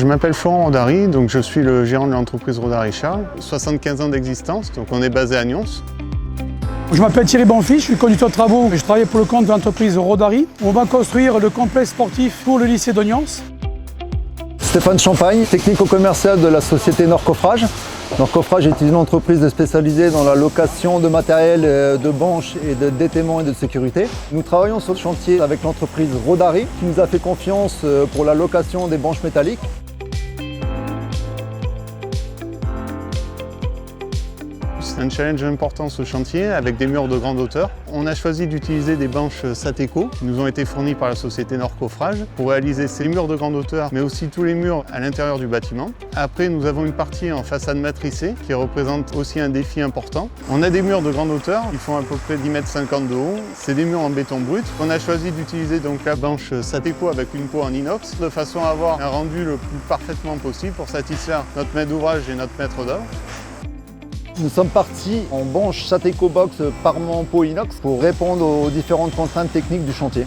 Je m'appelle Florent Rodari, donc je suis le gérant de l'entreprise Rodari Charles, 75 ans d'existence, donc on est basé à Nyons. Je m'appelle Thierry Bonfils, je suis conducteur de travaux et je travaille pour le compte de l'entreprise Rodari. On va construire le complexe sportif pour le lycée de Nyons. Stéphane Champagne, technico-commercial de la société Nord Coffrage. Nord Coffrage est une entreprise spécialisée dans la location de matériel de banches et de détaiement et de sécurité. Nous travaillons sur le chantier avec l'entreprise Rodari qui nous a fait confiance pour la location des banches métalliques. C'est un challenge important ce chantier avec des murs de grande hauteur. On a choisi d'utiliser des banches Sateco qui nous ont été fournies par la société Nord Coffrage pour réaliser ces murs de grande hauteur mais aussi tous les murs à l'intérieur du bâtiment. Après nous avons une partie en façade matricée qui représente aussi un défi important. On a des murs de grande hauteur, ils font à peu près 10,50 m de haut. C'est des murs en béton brut. On a choisi d'utiliser donc la banche Sateco avec une peau en inox de façon à avoir un rendu le plus parfaitement possible pour satisfaire notre maître d'ouvrage et notre maître d'œuvre. Nous sommes partis en banche Sateco Box parement peau inox pour répondre aux différentes contraintes techniques du chantier.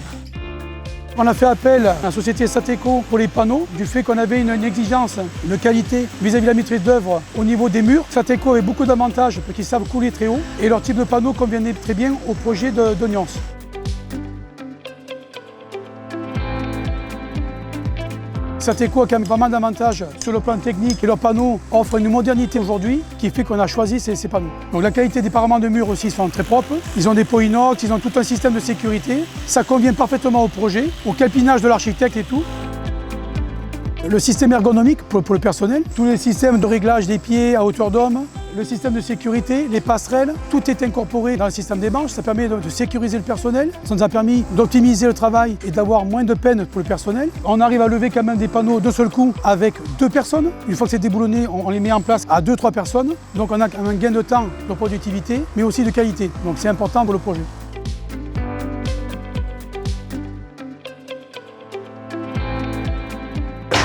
On a fait appel à la société Sateco pour les panneaux, du fait qu'on avait une exigence de qualité vis-à-vis de la maîtrise d'œuvre au niveau des murs. Sateco avait beaucoup d'avantages parce qu'ils savent couler très haut et leur type de panneau convenait très bien au projet de Nyons. Sateco a quand même pas mal d'avantages sur le plan technique et leurs panneaux offrent une modernité aujourd'hui qui fait qu'on a choisi ces panneaux. Donc la qualité des paraments de murs aussi sont très propres. Ils ont des peaux inox, ils ont tout un système de sécurité. Ça convient parfaitement au projet, au calpinage de l'architecte et tout. Le système ergonomique pour le personnel, tous les systèmes de réglage des pieds à hauteur d'homme, le système de sécurité, les passerelles, tout est incorporé dans le système des banches. Ça permet de sécuriser le personnel. Ça nous a permis d'optimiser le travail et d'avoir moins de peine pour le personnel. On arrive à lever quand même des panneaux d'un seul coup avec 2 personnes. Une fois que c'est déboulonné, on les met en place à 2-3 personnes. Donc on a un gain de temps de productivité, mais aussi de qualité. Donc c'est important pour le projet.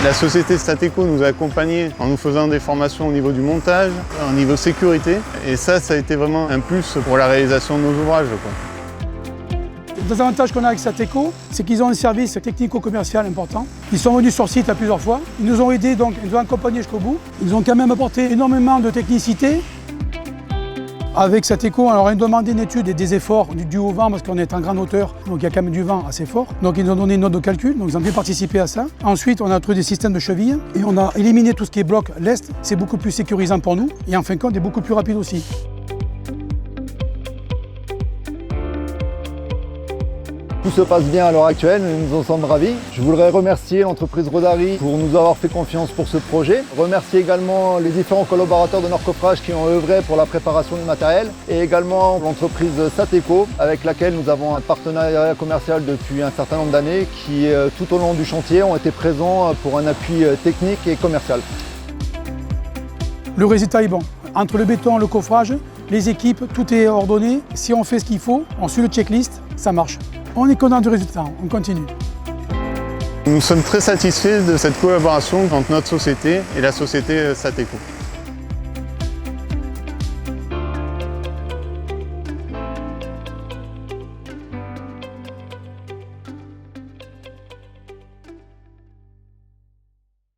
La société Sateco nous a accompagnés en nous faisant des formations au niveau du montage, au niveau sécurité. Et ça a été vraiment un plus pour la réalisation de nos ouvrages. Le désavantage qu'on a avec Sateco, c'est qu'ils ont un service technico-commercial important. Ils sont venus sur site à plusieurs fois. Ils nous ont aidés, donc ils nous ont accompagnés jusqu'au bout. Ils ont quand même apporté énormément de technicité. Avec Sateco, on leur a demandé une étude et des efforts du au vent parce qu'on est en grande hauteur, donc il y a quand même du vent assez fort. Donc ils nous ont donné une note de calcul, donc ils ont bien participé à ça. Ensuite, on a trouvé des systèmes de chevilles et on a éliminé tout ce qui est bloc lest. C'est beaucoup plus sécurisant pour nous et en fin de compte, c'est beaucoup plus rapide aussi. Tout se passe bien à l'heure actuelle, nous en sommes ravis. Je voudrais remercier l'entreprise Rodari pour nous avoir fait confiance pour ce projet. Remercier également les différents collaborateurs de Nord Coffrage qui ont œuvré pour la préparation du matériel et également l'entreprise Sateco avec laquelle nous avons un partenariat commercial depuis un certain nombre d'années qui tout au long du chantier ont été présents pour un appui technique et commercial. Le résultat est bon. Entre le béton, le coffrage, les équipes, tout est ordonné. Si on fait ce qu'il faut, on suit le checklist, ça marche. On est content du résultat, on continue. Nous sommes très satisfaits de cette collaboration entre notre société et la société Sateco.